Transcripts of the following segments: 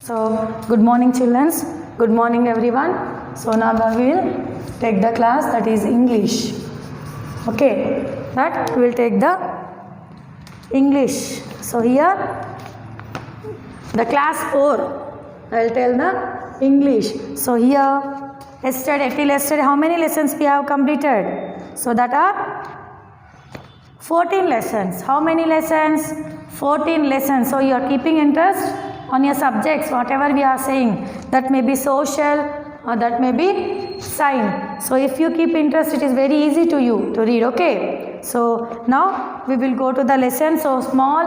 So, good morning children, good morning everyone. So now we will take the class that is English. Okay, that we will take the English. So here the class 4, I will tell the English. So here till yesterday how many lessons we have completed? So that are 14 lessons. How many lessons? 14 lessons. So you are keeping interest on your subjects, whatever we are saying. That may be social or that may be science. So if you keep interest, it is very easy to you to read. Okay. So now we will go to the lesson. So small,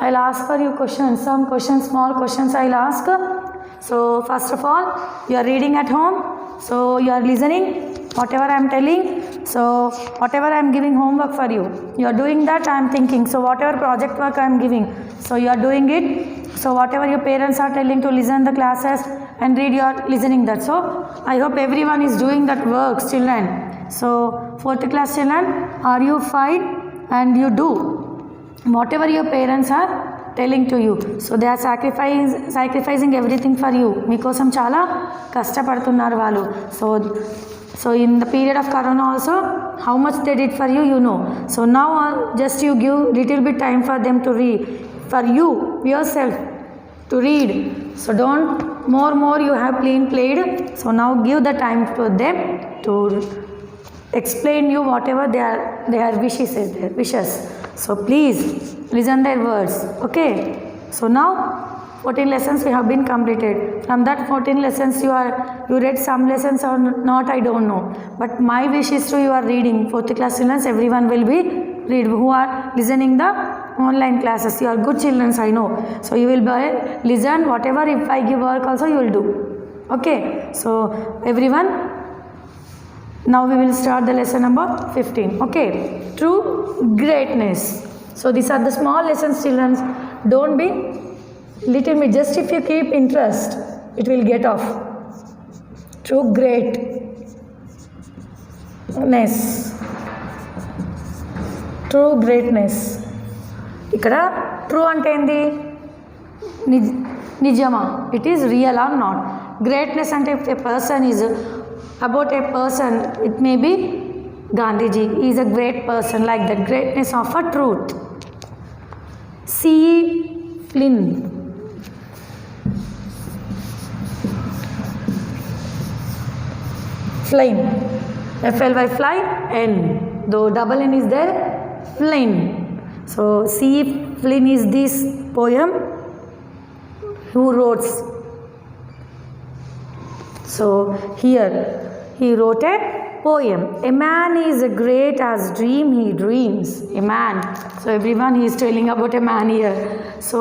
I'll ask for you questions. Some questions, small questions I'll ask. So first of all, you are reading at home. So you are listening whatever I am telling. So whatever I am giving homework for you, you are doing that. I am thinking. So whatever project work I am giving, so you are doing it. So whatever your parents are telling to listen the classes and read, you are listening that. So I hope everyone is doing that works, children. So 4th class children, are you fine? And you do whatever your parents are telling to you. So they are sacrificing everything for you. మీకోసం చాలా కష్టపడుతున్నారు వాళ్ళు. So in the period of corona also, how much they did for you, you know. So now just you give little bit time for them to read, for you yourself to read. So don't more you have played. So now give the time to them to explain you whatever their wishes. So please listen their words. Okay. So now 14 lessons we have been completed. From that 14 lessons you read some lessons or not, I don't know. But my wish is to you are reading. 4th class children, everyone will be read who are listening the online classes. You are good children, I know. So you will listen whatever. If I give work also you will do. Okay. So everyone, now we will start the lesson number 15. Okay. True greatness. So these are the small lessons, children. Don't be little bit, just if you keep interest, it will get off. True greatness. True greatness. ఇక్కడ true అంటే ఏంది? నిజమా? It is real are not. Greatness అంటే if a person is about a person, it may be Gandhiji is a great person, like the greatness of a truth. C.E. Flynn. Flynn. F-L-Y fly, N. Though double N is there, Flynn. So C.E. Flynn is this poem who wrote. So here he wrote a poem. A man is great as dream he dreams. A man. So everyone he is telling about a man here. So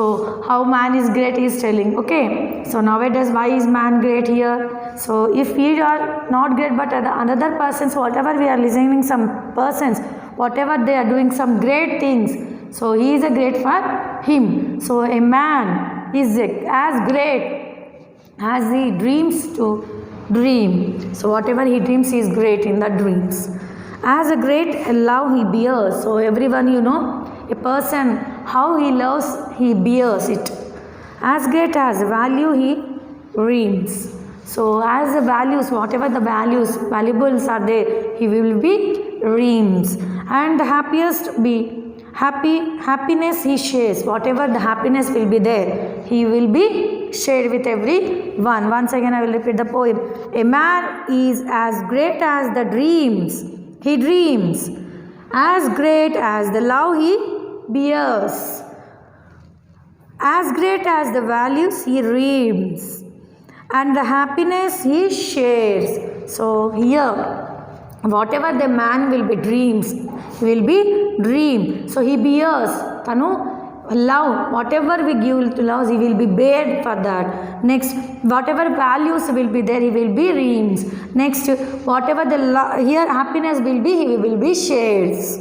how man is great he is telling. Okay. So nowadays why is man great here? So if we are not great but another persons, whatever we are listening some persons, whatever they are doing some great things, so he is a great for him. So a man is as great as he dreams to dream. So whatever he dreams, he is great in the dreams. As a great love he bears. So everyone, you know, a person how he loves, he bears it. As great as value he dreams. So as the values, whatever the valuables are there, he will be dreams. And the happiest be happiness he shares. Whatever the happiness will be there, he will be shared with everyone. Once again I will repeat the poem. A man is as great as the dreams he dreams, as great as the love he bears, as great as the values he dreams, and the happiness he shares. So here whatever the man will be dreams, he will be dream. So he bears, love, whatever we give to love, he will be bared for that. Next, whatever values will be there, he will be dreams. Next, whatever here happiness will be, he will be shares.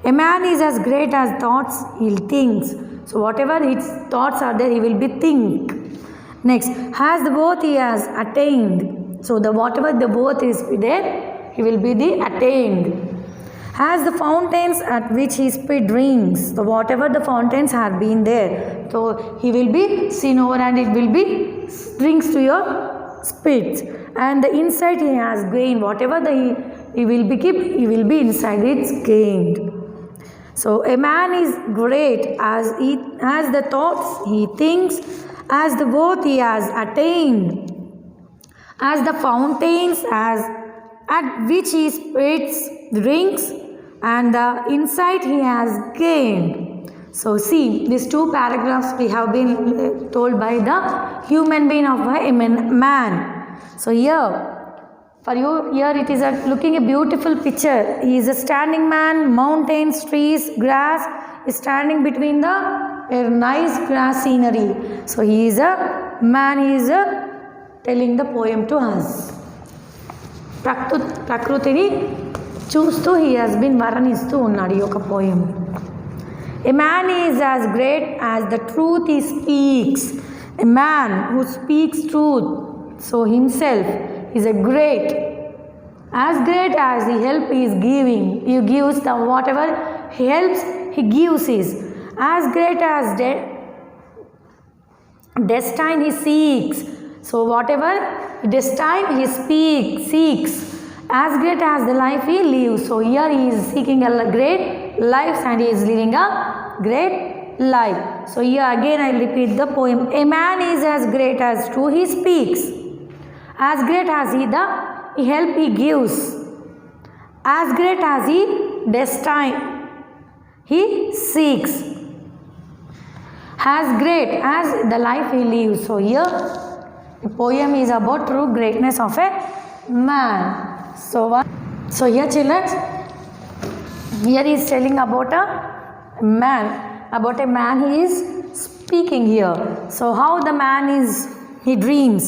A man is as great as thoughts he thinks. So whatever his thoughts are there, he will be think. Next, has the both he has attained. So whatever the both is there, he will be the attained. as the fountains at which he spit drinks. So whatever the fountains have been there, so he will be seen over and it will be drinks to your spits. And the inside he has gained, whatever he will be keep, he will be inside, it's gained. So a man is great as the thoughts he thinks, as the worth he has attained, as the fountains at which he spits drinks, and the insight he has gained. So see, these two paragraphs we have been told by the human being of a man. So here, for you, here it is looking a beautiful picture. He is a standing man, mountains, trees, grass is standing between the nice grass scenery. So he is a man, he is telling the poem to us. ప్రకృతిని చూస్తూ he has been వర్ణిస్తూ ఉన్నాడు ఈ యొక్క poem. A man is as great as the truth he speaks. A man who speaks truth, so himself is a great as the help he is giving. He gives the whatever he helps, he gives is as great as destiny he seeks. So whatever destiny he seeks, as great as the life he lives. So here he is seeking a great life and he is living a great life. So here again I repeat the poem. A man is as great as true he speaks, as great as he help he gives, as great as he destiny he seeks, as great as the life he lives. So here the poem is about true greatness of a man. So here children, here he is telling about a man he is speaking here. So how the man he dreams,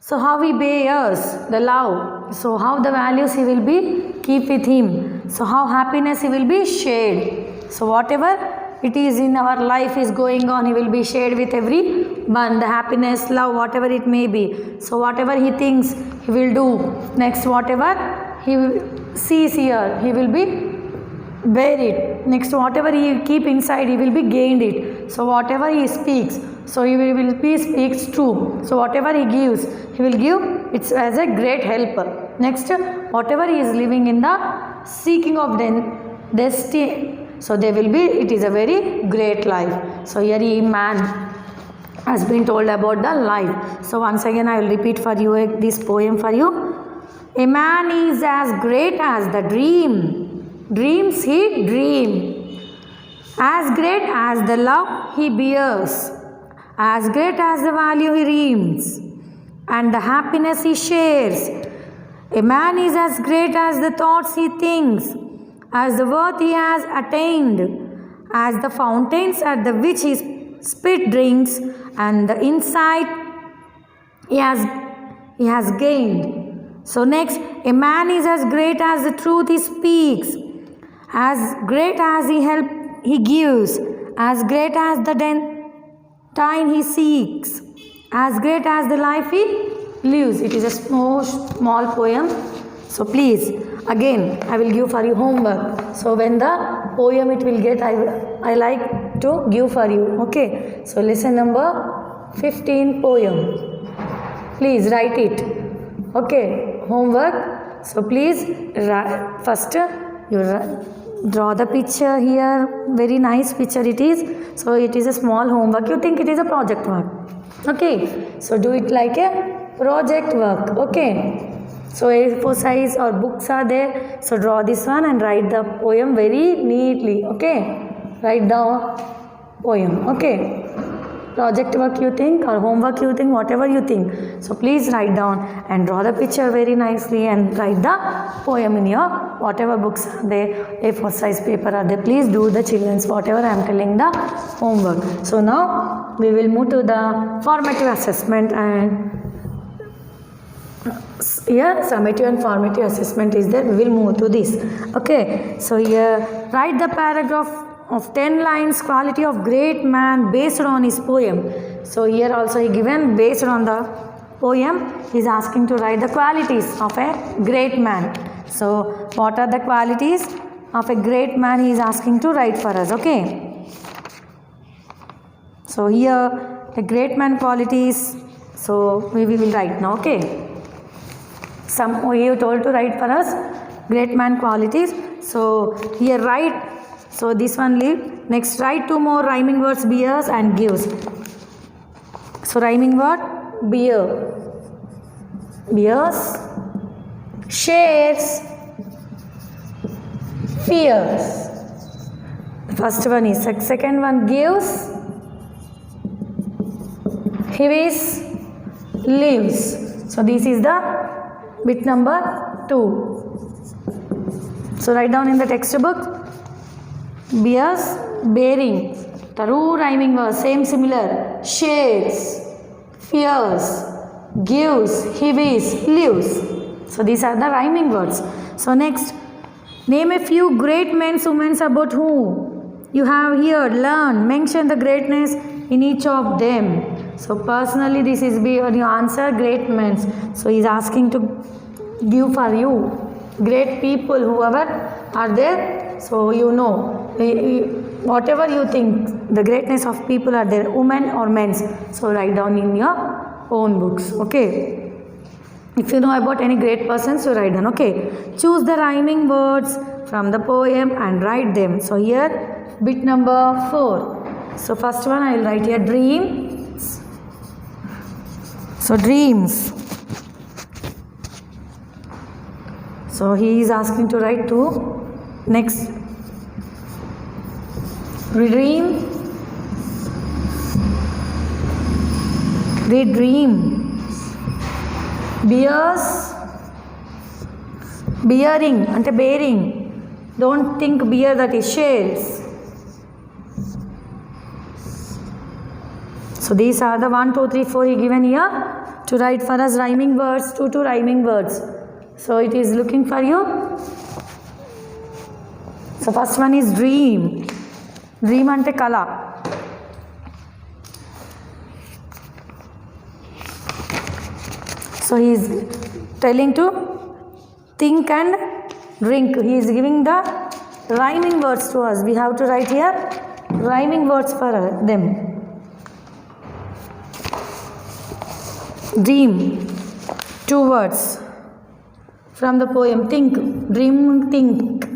so how he bears the love, so how the values he will be keep with him, so how happiness he will be shared. So whatever it is in our life is going on, he will be shared with everyone, the happiness, love, whatever it may be. So whatever he thinks he will do next, whatever he sees here he will be bear it next, whatever he keep inside he will be gained it. So whatever he speaks, so he will be speaks true. So whatever he gives, he will give it's as a great helper. Next, whatever he is living in the seeking of destiny, so there will be, it is a very great life. So here man has been told about the life. So once again I will repeat for you this poem for you. A man is as great as the dreams he dream, as great as the love he bears, as great as the value he reams, and the happiness he shares. A man is as great as the thoughts he thinks, as the worth he has attained, as the fountains at the which he spit drinks, and the insight he has gained. So next, a man is as great as the truth he speaks, as great as he gives, as great as the time he seeks, as great as the life he lives. It is a small poem. So please, again I will give for you homework. So when the poem it will get, I like to give for you. Okay, so lesson number 15 poem, please write it. Okay, homework. So please first you draw the picture here, very nice picture it is. So it is a small homework, you think it is a project work. Okay, so do it like a project work. Okay, so A4 size or books are there, so draw this one and write the poem very neatly. Okay, write down poem. Okay, project work you think or homework you think, whatever you think. So please write down and draw the picture very nicely and write the poem in your whatever books are there, A4 size paper are there. Please do the children's whatever I am telling the homework. So now we will move to the formative assessment, and here summative and formative assessment is there. We will move to this. Okay, so here write the paragraph of 10 lines quality of great man based on his poem. So here also he given based on the poem he is asking to write the qualities of a great man. So what are the qualities of a great man he is asking to write for us, okay? So here the great man qualities, so we will write now, okay? Some you told to write for us great man qualities. So here write, so this one leave. Next write two more rhyming words, bears and gives. So rhyming word, bear, bears, shares, fears. First one is, second one gives, gives, lives. So this is the bit number 2. So write down in the textbook, bears, bearing, the two rhyming words, same similar, shares, fears, gives, gives, lives. So these are the rhyming words. So next, name a few great men, women about whom you have heard, learn, mention the greatness in each of them. So personally this is your answer, great men. So he is asking to give for you great people, whoever are there. So you know, whatever you think, the greatness of people are there, women or men. So write down in your own books, okay? If you know about any great persons, so write down, okay? Choose the rhyming words from the poem and write them. So here, bit number 4. So first one I will write here, dreams. So dreams. So he is asking to write 2. Next, dream, dream. Bears, bearing, ante bearing. Don't think bear, that is shares. So these are the 1, 2, 3, 4 he given here to write for us rhyming words, 2 rhyming words. So it is looking for you. So first one is dream. Dream ante kala. So he is telling to think and drink. He is giving the rhyming words to us. We have to write here rhyming words for them. Dream, 2 words from the poem. Think, dream, think.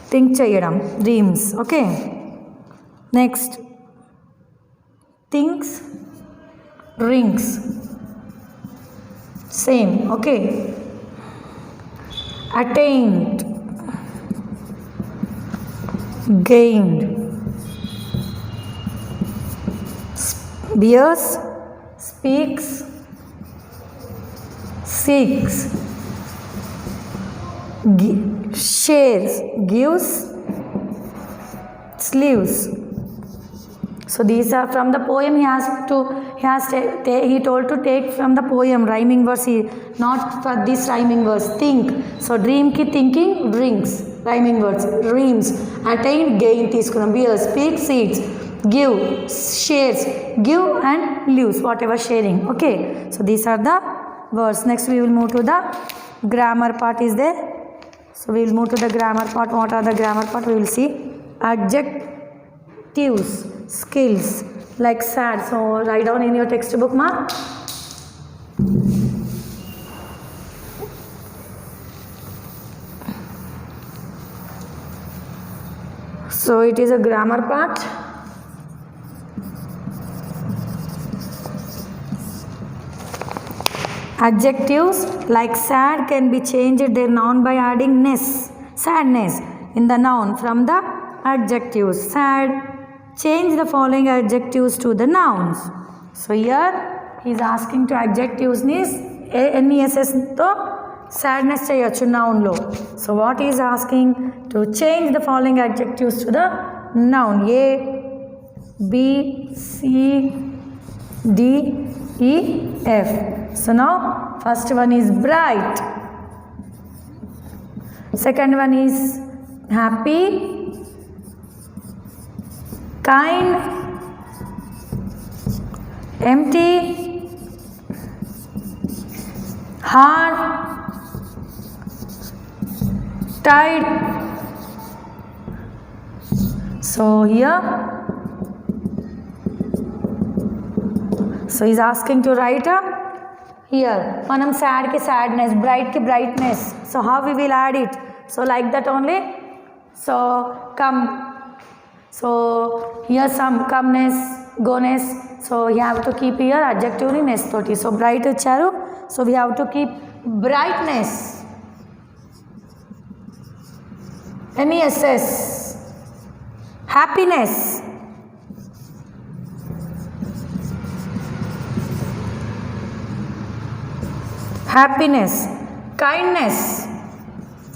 Think cheyadam, dreams, okay? Next, thinks, drinks. Same, okay? Attained, gained. Bears, speaks, seeks. Shares, gives, sleeves. So these are from the poem. He told to take from the poem rhyming verse, not for this rhyming verse. Think. So dream ki thinking, drinks, rhyming words. Dreams, attain, gain, తీసుకున్నాం. Bear, speak, seeds, give, shares, give and leaves, whatever sharing. Okay. So these are the words. Next we will move to the grammar part is there. So we will move to the grammar part. What are the grammar part? We will see adjectives, skills like sad. So write down in your textbook, ma. So it is a grammar part. Adjectives like sad can be changed their noun by adding ness, sadness in the noun from the adjectives. Sad, change the following adjectives to the nouns. So here he is asking to adjectives is NESS to sadness cheyochu noun lo. So what he is asking to change the following adjectives to the noun. A, B, C, D, E, F. So now first one is bright, second one is happy, kind, empty, hard, tide. So here, so he's asking to write a here manam sad ki sadness, bright ki brightness. So how we will add it? So like that only. So come, so here some comeness, goness. So you have to keep here adjective ni ness toti. So bright icharu, so we have to keep brightness, ness. Happiness, happiness. Kindness,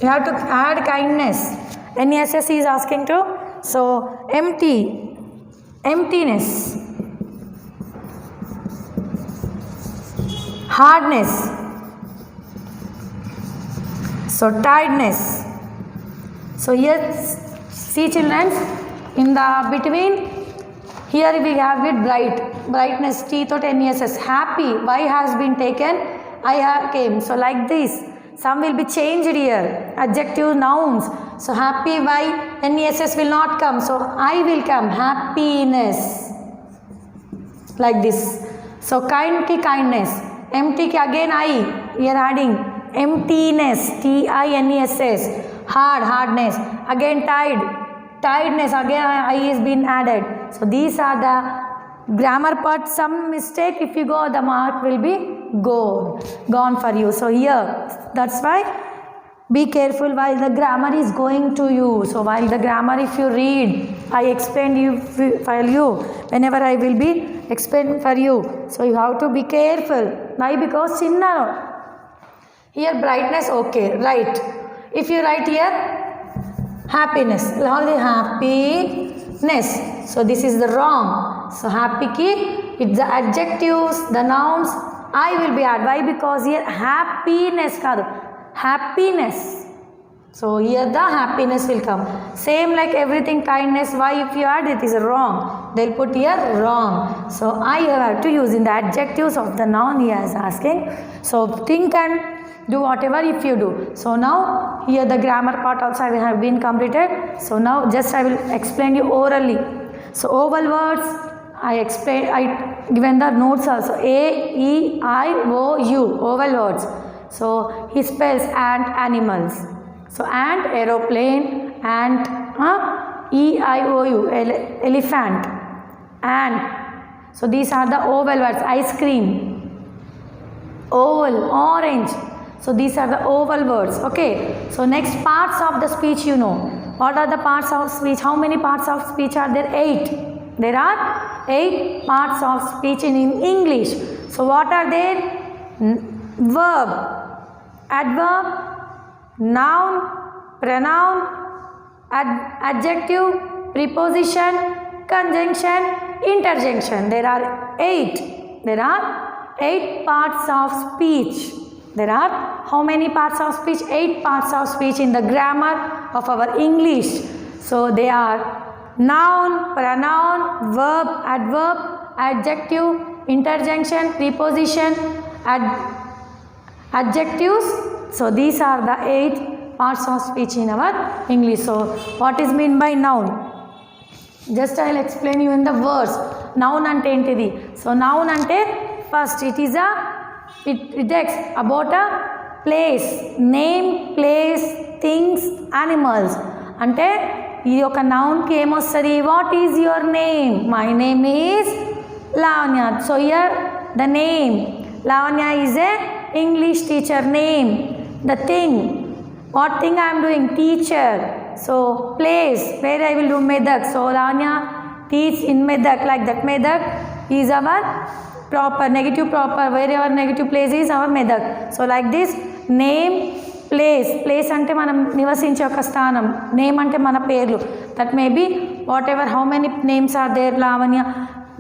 you have to add kindness, ness is asking to. So empty, emptiness. Hardness, so tiredness. So here see children, in the between here we have it bright, brightness, t thought ness. Happy, y has been taken, I have came. So like this, some will be changed here, adjective, nouns. So happy, y, ness will not come, so I will come, happiness, like this. So kind ki kindness, empty ki again I, we are adding emptiness, tiness. Hard, hardness, again tired, tiredness, again I is been added. So these are the grammar part. Some mistake, if you go, the mark will be gone for you. So here, that's why be careful while the grammar is going to you. So while the grammar, if you read, I explained you for you, whenever I will be explaining for you. So you have to be careful. Why? Because chinna, here brightness, okay, right. If you write here happiness, how the happiness, so this is the wrong. So happy ki, it's the adjectives, the nouns, I will be add. Why? Because here happiness kaadu, happiness. So here the happiness will come. Same like everything, kindness, why if you add it is wrong, they'll put here wrong. So I have to use in the adjectives of the noun he is asking. So think and do whatever if you do. So now here the grammar part also I have been completed. So now just I will explain you orally. So oval words I explained, I given the notes also, A, E, I, O, U, oval words. So he spells ant, animals. So ant, aeroplane, ant, E, I, O, U, elephant, ant. So these are the oval words. Ice cream, oval, orange. So these are the oval words. Okay. So next, parts of the speech, you know. What are the parts of speech? How many parts of speech are there? 8. There are 8 parts of speech in English. So what are there? Verb, adverb, noun, pronoun, adjective, preposition, conjunction, interjection. There are 8. There are 8 parts of speech. There are how many parts of speech? 8 parts of speech in the grammar of our English. So they are noun, pronoun, verb, adverb, adjective, interjection, preposition, adjectives. So these are the 8 parts of speech in our English. So what is meant by noun? Just I will explain you in the words. Noun ante entidi. So noun ante first it is it takes about a place, name, place, things, animals. Ante ఈ యొక్క నౌన్కి ఏమొస్తుంది? What is your name? My name is Lavanya. So here the name Lavanya is a English teacher name. The thing, what thing I'm doing? Teacher. So place, where I will do Medak. So Lavanya teach in Medak, like that. Medak is our proper negative proper, wear ever negative place is our Medak. So like this name, place. Place అంటే మనం నివసించే ఒక స్థానం, name అంటే మన పేర్లు. That may be whatever how many names are there Lavanya,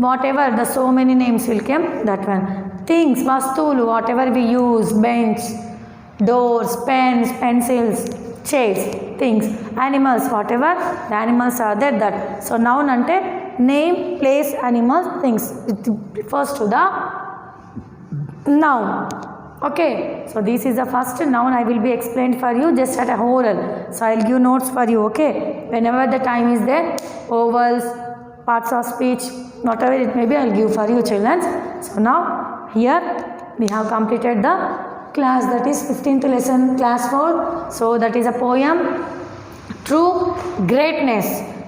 whatever the so many names will come that one. Things, వస్తువులు, whatever we use, bench, doors, pens, pencils, chairs, things. Animals, whatever the animals are there, that. So noun ante name, place, animals, things. It refers to the noun. Okay, so this is the first noun I will be explained for you just at a oral. So I will give notes for you, okay. Whenever the time is there, ovals, parts of speech, whatever it may be, I will give for you, children. So now here we have completed the class, that is 15th lesson, class 4. So that is a poem, True Greatness.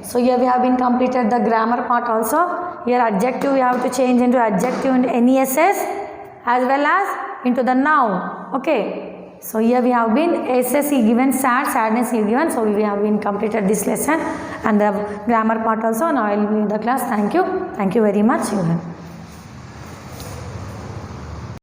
So here we have been completed the grammar part also. Here adjective we have to change into adjective and NESS as well as into the noun. Okay. So here we have been SS is given, sadness is given. So we have been completed this lesson and the grammar part also. Now I will leave the class. Thank you. Thank you very much, children.